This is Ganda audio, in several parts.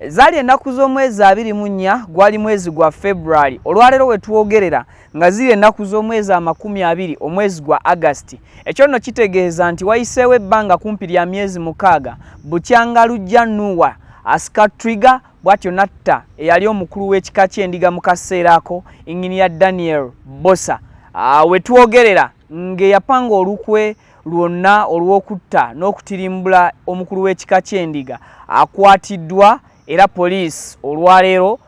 Zali ennaku z'omwezi 24 gwali mwezi gwa February olwaleero wetuwogerera nga ziri ennaku z'omwezi 20 omwezi gwa August. Ekyo nno kitegeeza nti wayiseewo ebbanga kumpi lya myezi 6 bukyanga lujja Nuwa Askatriga bwatyo natta eyali omukulu w'ekika ky'endiga mu kaseera ako Engineer Daniel Bosa. Wetuwogerera ng'eyapanga olukwe lwonna olw'okutta n'okutirimbula omukulu w'ekika ky'endiga akwatiddwa era poliisi olwaleero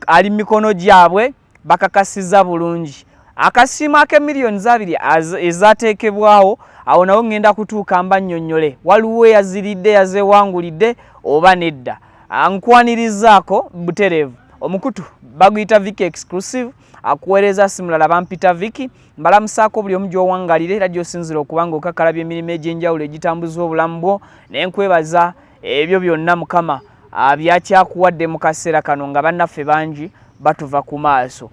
ali mikono gyabwe bakakasiza bulungi. Akasiimo ak'emiliyoni 2 ezaateekebwawo awo nawo ngenda kutuuka mbannyonnyole waliwo eyaziridde yazeewangulidde oba nedda. Nkwanirizaako butereevu omukutu baguyita Viki Exclusive akuweereza simulala bampita Viki mbalamusaako buli omu gy'owangalire era gy'osinzira okuba ng'okakalabya emirimu egy'enjawulo egitambuza obulamu bwo n'enkwebaza ebyo byonna Mukama byakyakuwadde mu kaseera kano nga bannaffe bangi batuva ku maaso.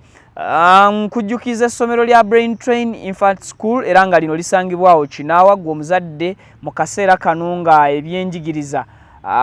Nkujjukiza essomero lya Brain Train Infant School era nga lino lisangibwawo Kinaawa gwe omuzadde mu kaseera kano nga ebyenjigiriza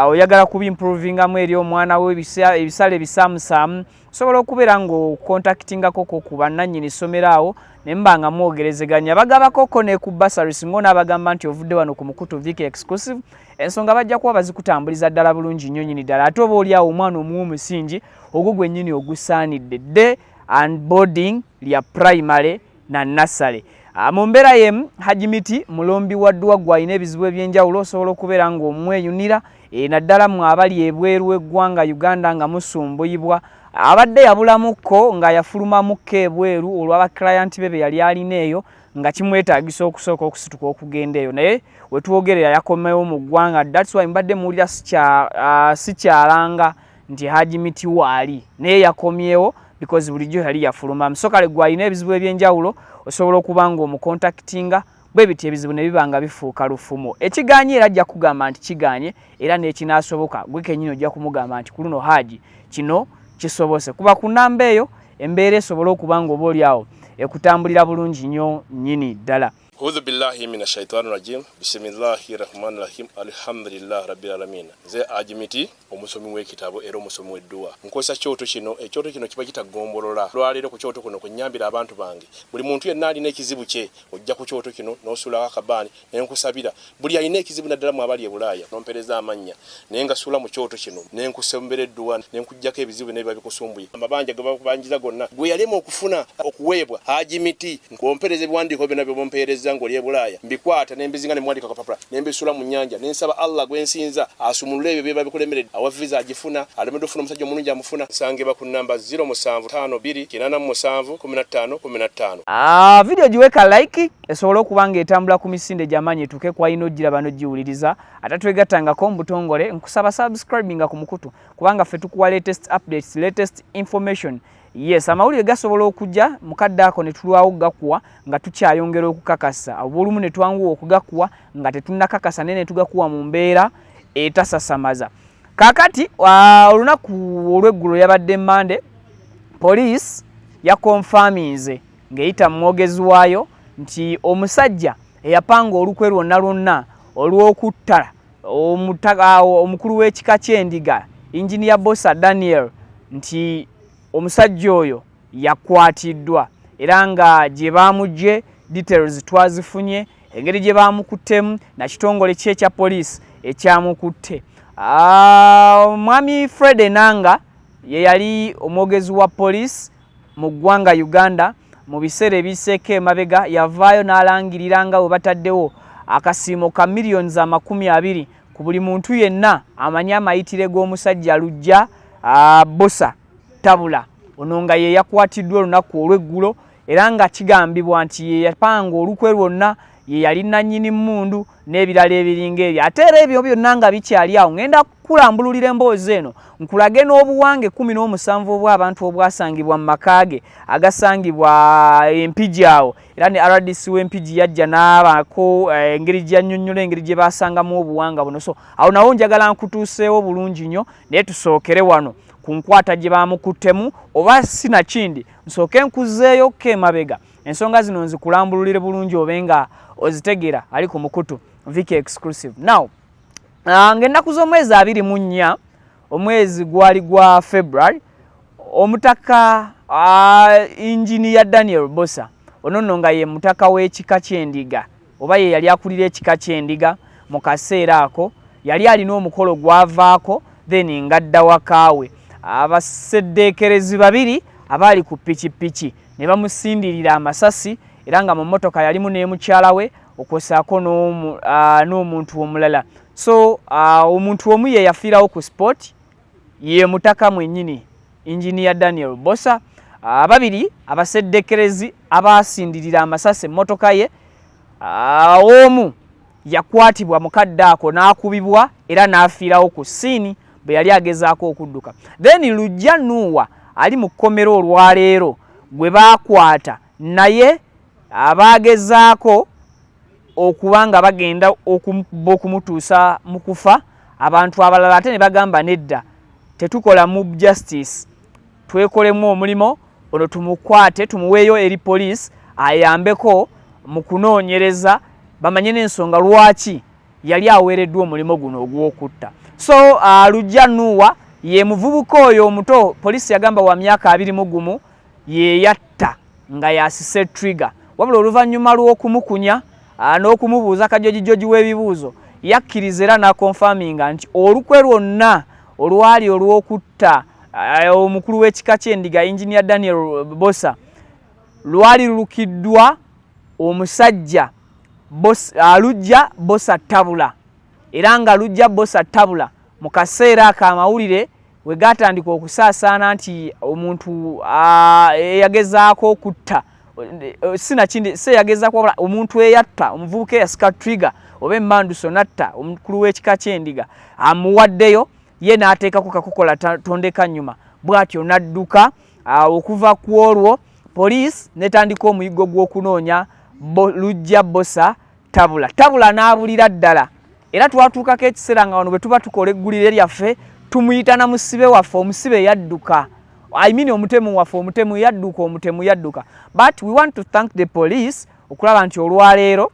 oyagala kubimprovingamu eri omwana we ebisale bisaamusaamu osobola okubeera ng'okontaktingako ku bannannyini ssomero awo ne mba nga mwogerezeganya bagabakoko ne ku basaris ng'onaabagamba nti ovudde wano ku mukutu Viki Exclusive ensonga bajja kuba bazikutambuliza ddala bulungi nnyo nnyini ddala ate oba oliawo omwana omuwa omusingi ogwo gwennyini ogusaanidde day and boarding lya primary na nursery. Mu mbeera y'emu Hajimiti mulombi waddwa gw'alina ebizibu eby'enjawulo osobola okubeera ng'omweyunira naddala mu abali ebweru w'eggwanga Uganda nga musumbuyibwa abadde yabulamuko nga yafulumamukko ebweru olw'abaklayant be yali alina eyo nga kimwetaagisa okusooka okusituka okugenda eyo naye wetuwogerera yakomewo mu ggwanga. That's why mbadde muwulira sikyalanga nti Hajimiti waali naye yakomyewo because bulijjo yali yafuluma musokale gw'alina ebizibu eby'enjawulo osobola okuba ng'omukontaktinga bwe biti ebizibu ne biba nga bifuuka lufumo. Ekiganye era ajja kugamba nti kiganye era n'ekinaasoboka gwe kennyini ojja kumugamba nti ku luno Haji kino kisobose kuba ku nnamba eyo embeera esobola okuba ng'oba oliawo ekutambulira bulungi nnyo nnyini ddala. A'udhu billahi minash shaitani rajim. Bismillahir rahmanir rahim. Alhamdulillah rabbil alamin. Ze Hajimiti omusomi w'ekitabo era omusomi w'edduwa. Nkozesa kyoto kino ekyoto kino kiba kitagombolola. Lwaleero ku kyoto kuno kunyambira abantu bange. Buli muntu yenna alina ekizibu kye ojja ku kyoto kino n'osula akabaani n'enkusabira. Buli alina ekizibu naddala mu abali e Bulaaya n'ompereza amannya. Naye nga sula mu kyoto kino n'enkusembera edduwa n'enkujjako ebizibu n'ebiba bikusumbuye. Amabanja gabanjiza gonna gwe yalema okufuna okuweebwa Hajimiti nkompereza ebiwandiiko byonna by'ompereza ngo lye Bulaaya mbikwata nembizinga ne mwandika kapapula nembisula mu nnyanja nensaba Allah gwensinza asumulule ebyo byeba bikulemeredde awa visa agifuna alemedde ofuna omusajja omulungi amufuna sangeba ku namba 0752881515. Video giweka like esobola okuba ng'etambula ku misinde gy'amaanyi etuuke kwa ino ojjira bano giwuliriza ate twegattangako mu butongole nkusaba subscribinga ku mukutu kubanga ffe tukuwa latest updates latest information. Yes, amawulire gasobola okujja mukadde ako ne tulwawo gakuwa nga tukyayongera okukakasa obulumu ne twanguwa okugakuwa nga tetunnakakasa ne tugakuwa mu mbeera etasasamaza. Kakati olunaku olw'eggulo yabadde Monday police yakonfaminze ng'eyita mu mwogezi waayo nti omusajja eyapanga olukwe lwonna olw'okutta omukulu w'ekika ky'endiga Engineer Bosa Daniel nti omusajja oyo yakwatiddwa era nga gye baamugye details twazifunye engeri gye baamukuttemu na kitongole kye ekya poliisi ekyamukutte. Mwami Fred Enanga ye yali omwogezi wa poliisi mu ggwanga Uganda mu biseera ebiseeko emabega yavaayo n'alangirira nga bwe bataddewo akasiimo ka miliyoni 20 ku buli muntu yenna amanyi amayitire g'omusajja Lujja Bosa Tabula ono nga ye yakwatiddwa olunaku olw'eggulo era nga kigambibwa nti ye yapanga olukwe lwonna ye yali nannyini mmundu n'ebirala ebiringa ebyo ate era ebyo byonna nga bikyali awo ngenda kukulambululira emboozi eno nkulage n'obuwange 17 obw'abantu obwasangibwa mu makaage agasangibwa Empigi awo era ne RDC w'Empigi yajja n'abaako engeri gy'annyonnyola engeri gye baasangamu obuwanga buno so awo nawo njagala nkutuuseewo bulungi nnyo naye tusookere wano ku nkwata gye baamukuttemu oba sinakindi nsooke nkuzeeyo k'emabega ensonga zino nzikulambululire bulungi obenga ozitegeera ali ku mukutu Viki Exclusive. Now ng'ennaku z'omwezi 24 omwezi gwali gwa February omutaka Engineer Daniel Bosa ono nga ye mutaka w'ekika ky'endiga oba ye yali akulira ekika ky'endiga mu kaseera ako yali alina omukolo gwavaako then ngadda wakaawe abaseddeekerezi babiri abaali ku pikipiki ne bamusindirira amasasi era nga mu mmotoka yalimu ne mukyala we okwosaako n'omuntu omulala. So omuntu omu ye yafiirawo ku sport ye mutaka mwennyini Engineer Daniel Bosa. Babiri abaseddekerezi abasindirira amasasi emmotoka ye omu yakwatibwa mukadde ako n'akubibwa era n'afiirawo ku siini bwe yali agezaako okudduka. Then Lujja Nuwa ali mu kkomero olwaleero gwe baakwata naye abaagezaako okuba nga bagenda okumutuusa mu kufa abantu abalala ate ne bagamba nedda tetukola mu justice twekolemu omulimo ono tumukwate tumuweeyo eri police ayambeko mu kunoonyereza bamanye n'ensonga lwaki yali aweereddwa omulimo guno ogw'okutta. So Lujja Nuwa ye muvubuka oyo omuto police yagamba wa myaka 21 ye yatta nga yasise trigger wabula oluvannyuma lw'okumukunya n'okumubuuza kajojijoji w'ebibuuzo yakkiriza era n'akonfaminga nti olukwe lwonna olwali olw'okutta omukulu w'ekika ky'endiga Engineer Daniel Bosa lwali lulukiddwa omusajja Lujja Bosa Tabula era nga Lujja Bosa Tabula mu kaseera ako amawulire we gatandika okusaasaana nti omuntu eyagezaako okutta sinakindi seyagezaako wabula omuntu eyatta omuvubuka eyasika trigger oba emmanduso natta omukulu w'ekika ky'endiga amuwaddeyo ye n'ateekako kakokola tondeka nnyuma bw'atyo n'adduka. Okuva ku olwo police netandika omuyiggo gw'okunoonya Lujja Bosa Tabula n'abulira ddala era twatuukako ekiseera nga wano bwe tuba tukola eggulire lyaffe tumuyita na musibe waffe omusibe yadduka omutemu waffe omutemu yadduka but we want to thank the police okulaba nti olwaleero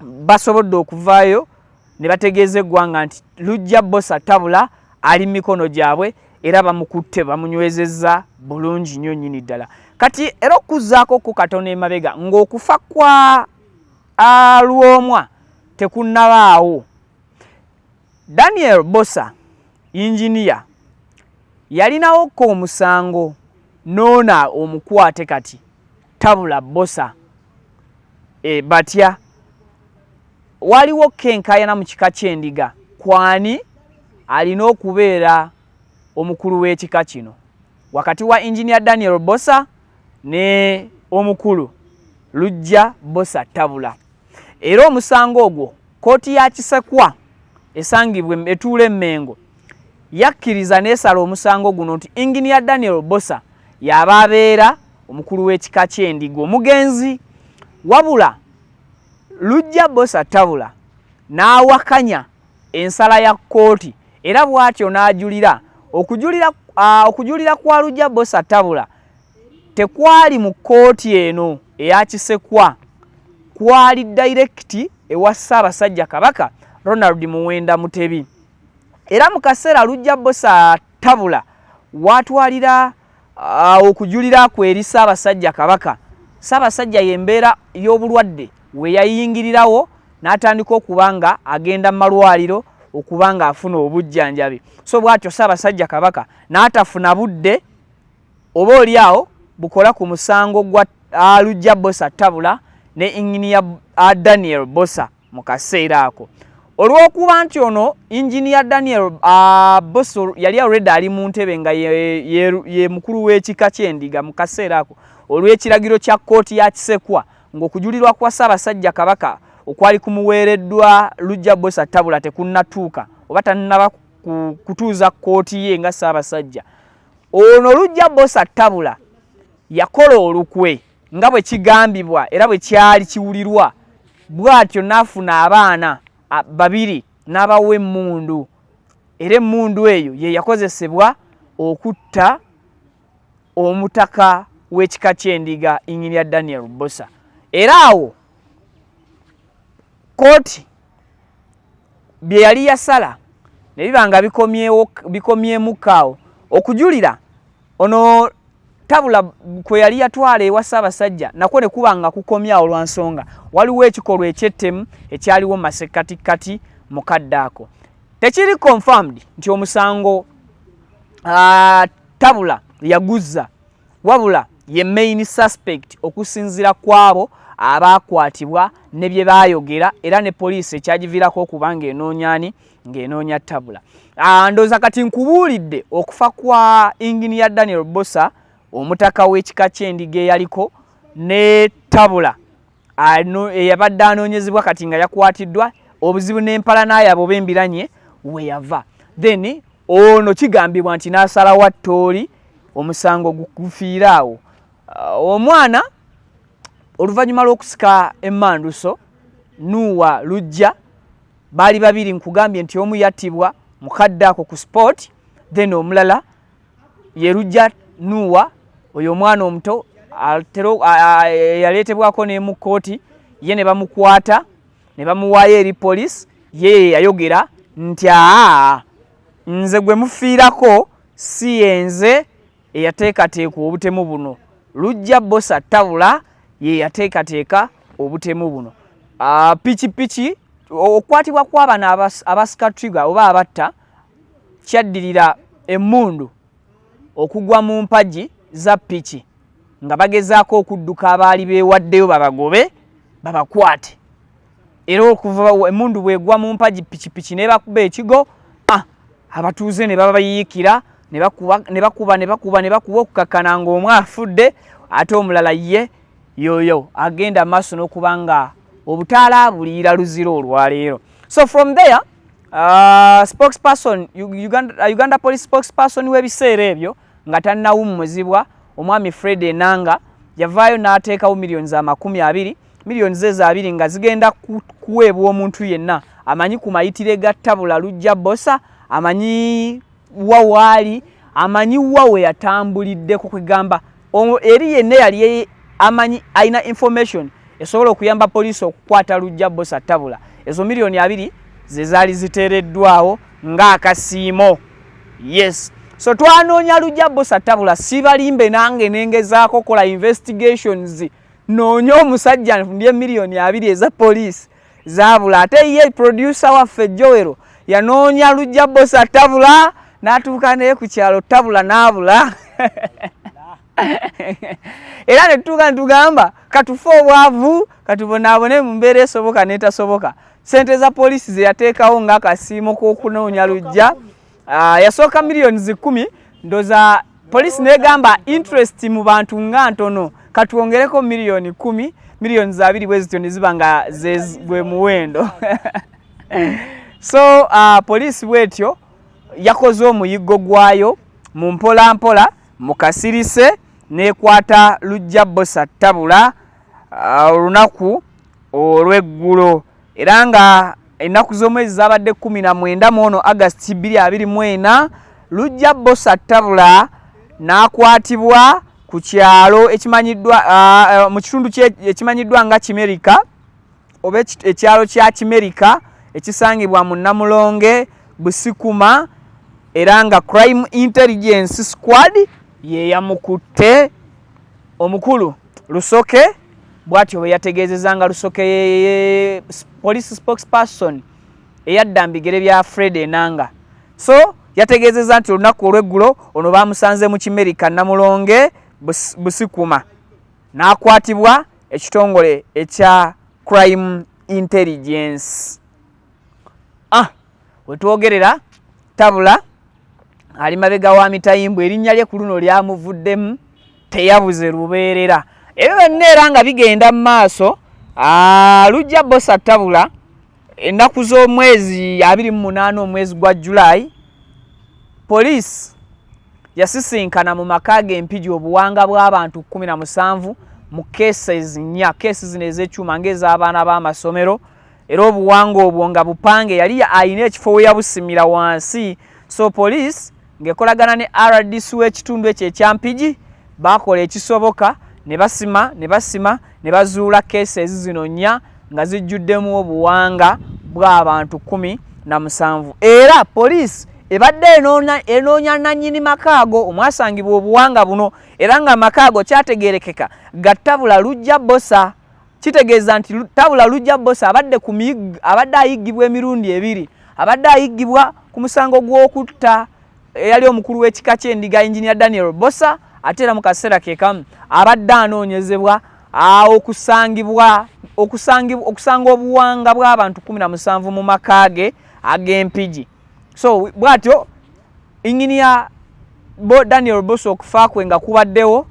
basobodde okuvaayo ne bategeeza eggwanga nti Lujja Bosa Tabula ali mu mikono gyabwe era bamukutte bamunywezezza bulungi nnyo nnyini ddala. Kati era okuzzaako ku katono emabega ng'okufa kwa Lwomwa tekunnabaawo. Daniel Bosa Engineer yalinawo ko omusango noona omukwate kati Tabula Bosa batya waliwo kenkayana mu kika ky'endiga kwani alina okubeera omukulu w'ekika kino wakati wa Engineer Daniel Bosa ne omukulu Lujja Bosa Tabula. Era omusango ogwo kooti ya Kisekwa esangibwe etuula Emmengo yakkiriza n'esala omusango guno nti Engineer Daniel Bosa y'aba abeera omukulu w'ekika ky'endiga omugenzi wabula Lujja Bosa Tabula n'awakanya ensala ya kkooti era bw'atyo n'ajulira okujulira kwa Lujja Bosa Tabula tekwali mu kkooti eno eya Kisekwa kwali direct ewa Ssaabasajja Kabaka Ronald Muwenda Mutebi. Era mu kaseera Lujja Bosa Tabula watwalira okujulira ku eri Ssaabasajja Kabaka Ssaabasajja y'embeera y'obulwadde we yayingirirawo n'atandika okuba nga agenda mu malwaliro okuba nga afuna obujjanjabi. So bw'atyo Ssaabasajja Kabaka n'atafuna budde oba oliawo bukola ku musango gwa Lujja Bosa Tabula ne Engineer Daniel Bosa mu kaseera ako. Olw'okuba nti ono Engineer Daniel Bosa yali already ali mu ntebe nga ye mukulu w'ekika ky'endiga mu kaseera ako olw'ekiragiro kya kkooti ya Kisekwa ng'okujulirwa kwa Ssaabasajja Kabaka okwali kumuweereddwa Lujja Bosa Tabula tekunnatuuka oba tannaba kutuuza kkooti ye nga Ssaabasajja. Ono Lujja Bosa Tabula yakola olukwe nga bwe kigambibwa era bwe kyali kiwulirwa bw'atyo n'afuna abaana babiri n'abawa emmundu era emmundu eyo ye yakozesebwa okutta omutaka w'ekika ky'endiga Engineer Daniel Bosa. Era awo kkooti bye yali yasala ne bibanga bikomyemu kaawo okujulira ono Tabula kwe yali yatwala ewa Ssaabasajja nakwo ne kubanga kukomya olwansonga waliwo ekikolwa ekyettemu ekyaliwo masekati mu kaddaako. Tekiri confirmed nti omusango Tabula yaguzza wabula ye main suspect okusinzira kwabo abakwatibwa ne bye bayogera era ne police ekyagivirako okubanga ng'enoonya Tabula. Ndoza kati nkubuulidde okufa kwa Engineer Daniel Bosса omutaka w'ekika ky'endiga eyaliko ne Tabula eyabadde anoonyezebwa kati nga yakwatiddwa obuzibu n'empalana yabo b'embiranye we yava. Then ono kigambibwa nti n'asalawo attooli omusango gufiiraawo. Omwana oluvannyuma lw'okusika emmanduso Nuwa Lujja baali babiri nkugambye nti omu yattibwa mu kaddaako ku sport then omulala ye Lujja Nuwa oyo omwana omuto yaleetebwako ne mu kkooti ye ne bamukwata ne bamuwaayo eri police ye yayogera nti nze gwe mufiirako si yenze eyateekateeka obutemu buno. Lujja Bossa Tabula ye yateekateeka obutemu buno. Piki okwatibwa kw'abana abasikatriga oba abatta kyaddirira emmundu okugwa mu mpagi za piki nga bagezaako okudduka abaali beewaddeyo babagobe babakwate. Era okuva emmundu bwegwa mu mpagi piki ne bakuba ekigo abatuuze ne babayiikira ne bakuba okukakkana ng'omwe afudde ate omulala ye yoyo agenda maaso n'okubanga obutaala buliira luziro olwaleero. So from there spokesperson Uganda Police spokesperson w'ebiseera ebyo nga tannawummuzibwa omwami Fred Enanga yavaayo n'ateekawo $20,000 miliyoni ze za 2 nga zigenda kuweebwa omuntu yenna amanyi ku mayitire ga Tabula Lujja Bossa, amanyi wawaali, amanyi wawe yatambuliddeko kwegamba eri yenna yali amanyi aina information esobola okuyamba poliisi okukwata Lujja Bossa Tabula. Ezo $2,000,000 ze zaali ziteereddwawo ng'akasiimo. Yes. So twanoonya Lujja Bossa Tabula sibalimbe nange nengezaako kola investigations noonya omusajja ndiye $2,000,000 eza poliisi zaabula. Ate ye producer waffe Joero yanoonya Lujja Bossa Tabula n'atuuka naye ku kyalo Tabula n'abula. Era netuuka ntugamba katufe obwavu katubonaabone mu mbeera esoboka n'etasoboka. Sente za poliisi ze yateekawo ng'akasiimo k'okunoonya Lujja yasooka $10,000,000 ndoza poliisi negamba interest mu bantu nga ntono katwongereko $10,000,000 miliyoni za 2 bwe zityo ne ziba nga gwe muwendo. So poliisi bwetyo yakoze omuyiggo gwayo mu mpola mu kasirise nekwata Lujja Bossa Tabula olunaku olw'eggulo era nga ennaku z'omwezi zabadde 19 mu August 2024 Lujja Bossa Tabula n'akwatibwa ku kyalo ekimanyiddwa mu kitundu ekimanyiddwa nga Kimerika oba ekyalo kya Kimerika ekisangibwa mu Namulonge Busikuma era nga Crime Intelligence Squad ye yamukutte. Omukulu Lusoke bwatyo bwe yategeezezza nga Lusoke police spokesperson eyadda mbigere bya Fred Enanga. So yategeezezza nti olunaku olw'eggulo ono bamusanze mu Kimerika Namulonge Busikuma n'akwatibwa ekitongole ekya Crime Intelligence. Wetwogerera Tabula ali mabega wa mitayimbwa erinnya lye ku luno lyamuvuddemu teyabuze lubeerera. Ebyo byonna era nga bigenda mu maaso Lujja Bossa Tabula ennaku z'omwezi 28 omwezi gwa July poliisi yasisinkana mu maka g'empigi obuwanga bw'abantu 17 mu cases 4 cases zino ez'ekyuma ng'ez'abaana b'amasomero era obuwanga obwo nga bupange yali ayina ekifo we yabusimira wansi. So poliisi ng'ekolagana ne RDC w'ekitundu ekyo ekyampigi bakola ekisoboka ne basima ne bazuula cases zino 4 nga zijjuddemu obuwanga bw'abantu 17 7 era police ebadde enoonya nannyini makaago omwasangibwa obuwanga buno era nga makaago kyategeerekeka Gattabula Lujja Bosa. Kitegeeza nti Tabula Lujja Bosa abadde ayiggibwa emirundi 2. Abadde ayiggibwa ku musango gw'okutta eyali omukulu w'ekika ky'endiga Engineer Daniel Bosa, ate era mu kaseera ke kamu abadde anoonyezebwa okusanga obuwanga bw'abantu 17 mu makaage ag'Empigi. So bwatyo Engineer Daniel Bosa okufa kwe nga kubaddewo,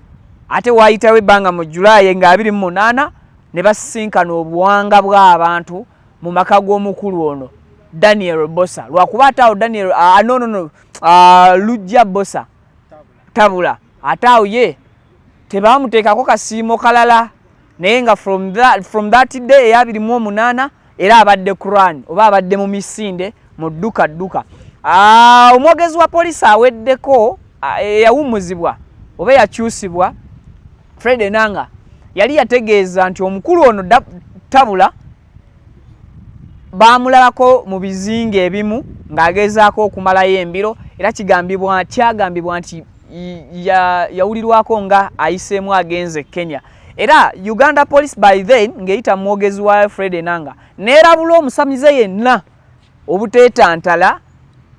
ate waayitawo ebbanga mu Julayi nga 28 ne basisinkana obuwanga bw'abantu mu maka g'omukulu ono Daniel Bosa. Lwakuba ataawo Daniel Lujja Bosa Tabula ataawo ye tebamuteekako kasiimo kalala, naye nga from that day eya 28 era abadde Quran oba abadde mu misinde mu dduka. Omwogezi wa poliisi aweddeko eyawummuzibwa oba yakyusibwa Fred Enanga yali yategeeza nti omukulu ono Tabula baamulabako mu bizinga ebimu ng'agezaako okumalayo embiro, era kyagambibwa nti yawulirwako nga ayiseemu agenze Kenya. Era Uganda Police by then ng'eyita mwogezi wa Fred Enanga neerabula omusamize yenna obuteetantala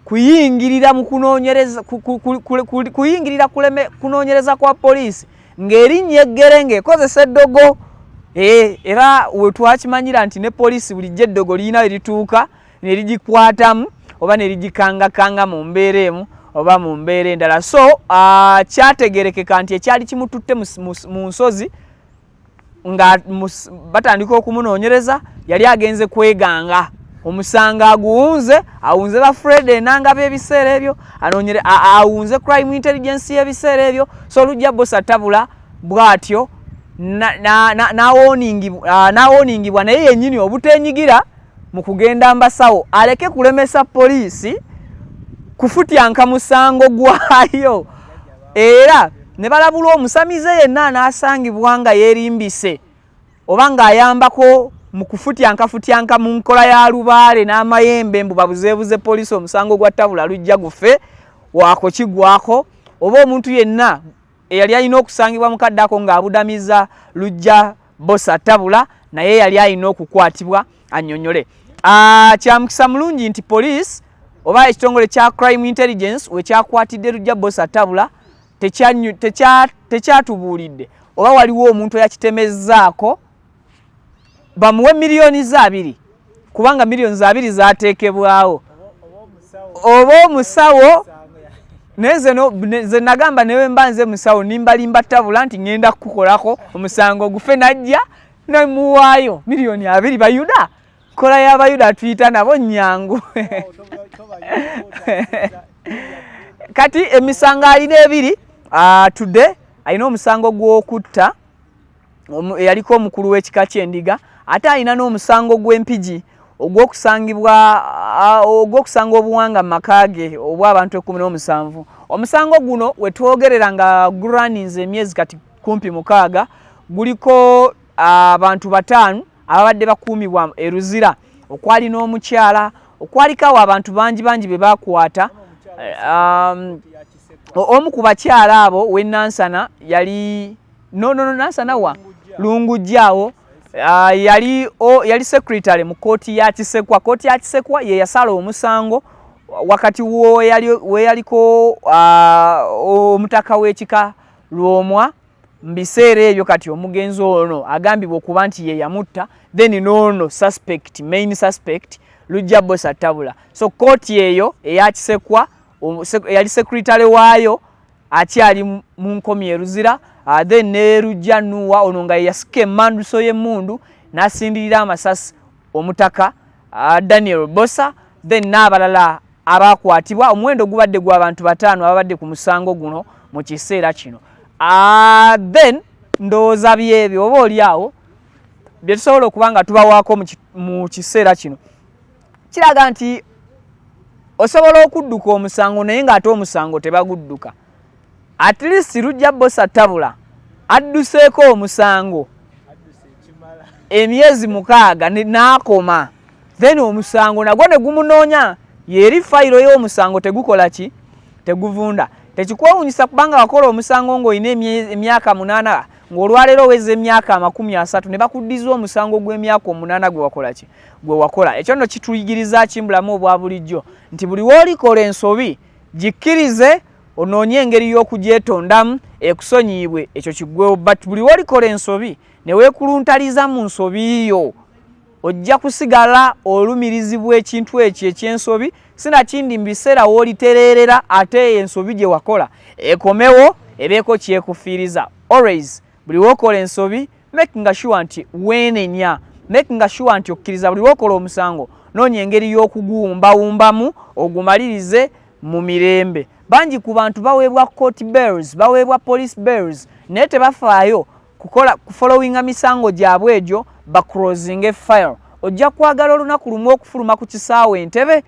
kuyingirira mu kunoonyereza kwa poliisi ng'erinnya eggere ng'ekozesa eddogo. Era we twakimanyira nti ne poliisi bulijjo eddogo lirina we lituuka ne ligikwatamu oba ne ligikangakanga mu mbeera emu oba mu mbeera endala. So kyategeerekeka nti ekyali kimututte mu nsozi nga batandika okumunoonyereza yali agenze kweganga. Omusango awunze ba Fred Enanga b'ebiseera ebyo, awunze crime intelligence y'ebiseera ebyo. So Lujja Bosa Tabula bw'atyo n'awooningibwa naye yennyini obutenyigira mu kugenda mbasawo aleke kulemesa poliisi kufutyanka musango gwayo. Era ne balabula omusamize yenna n'asangibwa nga yeerimbise oba ng'ayambako mu kufutyanka mu nkola ya lubaale n'amayembe mbu babuzeebuze poliisi omusango gwa Tabula Lujja gufe waako kigwako, oba omuntu yenna eyali alina okusangibwa mukadde ako ng'abudamiza Lujja Bosa Tabula naye yali alina okukwatibwa annyonnyole. Kya mukisa mulungi nti poliisi oba ekitongole kya crime intelligence we kyakwatidde Lujja Bosa Tabula tekyatubuulidde oba waliwo omuntu eyakitemezaako bamuwe miliyoni 2 kubanga miliyoni 2 zaateekebwawo oba omusawo. Nze nagamba newe mbanze musawo nimbalimba Tabula nti ngenda kukolako omusango gufe, najja nemuwaayo miliyoni 2 Bayuda. Kola y'Abayuda tuyita nabo nnyangu. Kati emisango alina 2 today alina omusango gw'okutta eyaliko omukulu w'ekika ky'endiga, ate alina n'omusango gw'Empigi ogw'okusanga obuwanga mu makaage obw'abantu 17. Omusango guno we twogerera nga guraninze emyezi kati kumpi 6 guliko abantu 5 ababadde bakuumibwa eruzira, okwali n'omukyala, okwaliko abantu bangi be bakwata. Omu ku bakyala abo w'Nansana yali Nansana wa Lungujjaawo yali secretary mu kooti ya Kisekwa. Kooti ya Kisekwa ye yasala omusango wakati we yaliko omutaka w'ekika Lwomwa mbiseera ebyo. Kati omugenzi ono agambibwa okuba nti ye yamutta, then nono main suspect Lujja Bosa Tabula. So kooti eyo eya Kisekwa yali secretary waayo akyali mu nkomi eruzira. Then ne Lujja Nuwa ono nga yasika emmanduso y'emmundu n'asindirira amasasi omutaka Daniel Bosa, then n'abalala abakwatibwa. Omuwendo gubadde gw'abantu 5 ababadde ku musango guno mu kiseera kino. Then ndowooza byebyo oba oliawo bye tusobola okuba nga tubawaako mu kiseera kino kiraga nti osobola okudduka omusango naye ng'ate omusango tebagudduka. At least Lujja Bosa Tabula adduseeko omusango emyezi 6 n'akoma. then omusango nagwo ne gumunoonya yeri fayiro y'omusango tegukola ki teguvunda. Tekikwewuunyisa kubanga wakola omusango ng'olina emyaka 8 ng'olwaleero oweza emyaka 30 ne bakuddiza omusango gw'emyaka 8 gwe wakola ki gwe wakola. Ekyo nno kituyigiriza kimbulamu obwa bulijjo nti buli w'olikola ensobi gikkirize onoonye engeri y'okugyetondamu ekusonyiibwe ekyo kiggwewo. But buli w'olikola ensobi ne weekuluntaliza mu nsobi yo ojja kusigala olumirizibwa ekintu ekyo eky'ensobi sinakindi mu biseera w'olitereerera ate ensobi gye wakola ekomewo ebeeko kyekufiiriza. Always buli w'okola ensobi making sure nti weenenya, making sure nti okkiriza buli w'okola omusango noonya engeri y'okuguwumbawumbamu ogumalirize mu mirembe. Bangi ku bantu baweebwa court bells, baweebwa police bells naye tebafaayo kufollowinga misango gyabwe egyo bacrossing file. Ojja kwagala olunaku lumu okufuluma ku kisaawe Entebbe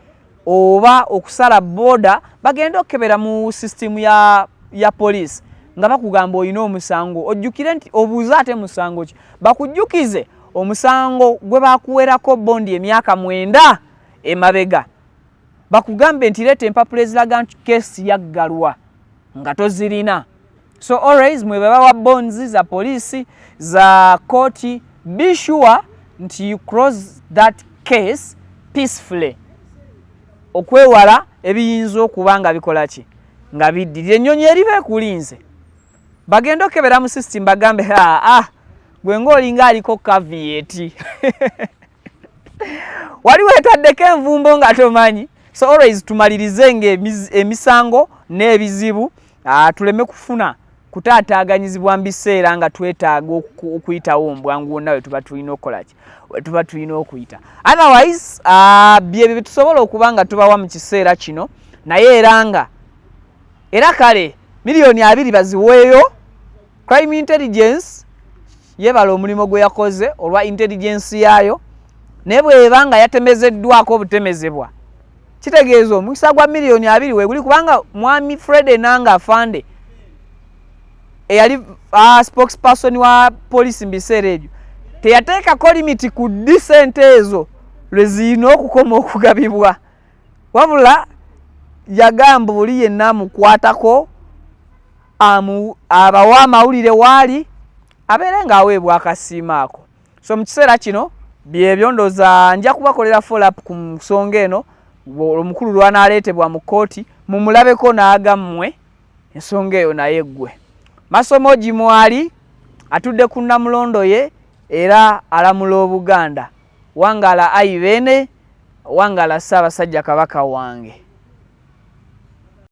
oba okusala boda bagende okebera mu system ya police nga bakugamba olina omusango ojjukire nti obuuza ate musango ki bakujjukize omusango gwe bakuwerako bondi emyaka 9 emabega bakugambe nti leeta empapula eziraga nti kesi yaggalwa nga tozirina. So always mwe bawa bonds za polisi za koti, be sure nti you cross that case peacefully okwewala ebiyinza okuba nga bikola ki nga biddirira. Ennyonyi eriba ekulinze bagenda okebera mu system bagambe gwe ng'olinga aliko caveat wali weetaddeko envumbo nga tomanyi. So always tumalirizenga emisango n'ebizibu tuleme kufuna kutaataaganyizibwa mu biseera nga twetaaga okuyitawo mbwangu nawe tuba tulina okukola ki tuba tulina okuyita. Otherwise byebyo bye tusobola okuba nga tubawa mu kiseera kino naye era kale miliyoni 2 baziweeyo. Crime Intelligence yebala omulimu gwe yakoze olwa intelligence yaayo naye bw'eba nga yatemezeddwako obutemezebwa kitegeeza omukisa gwa miliyoni 2 weeguli kubanga mwami Fred Enanga Afande eyali spokesperson wa police mbiseera ebyo teyateekako limiti ku disente ezo lwezirina okukoma okugabibwa wabula yagamba buli yenna amukwatako abawa amawulire waali abeere ng'aweebwa akasiima ako. So mu kiseera kino byebyo ndooza nja kubakolera follow up ku nsonga eno omukulu lwanaaleetebwa mu kooti mumulabeko n'agammwe ensonga eyo naye ggwe. Masomo Gimwali atudde ku Namulondo ye era alamula Obuganda. Wangala Aibene, Wangala Ssaabasajja Kabaka wange.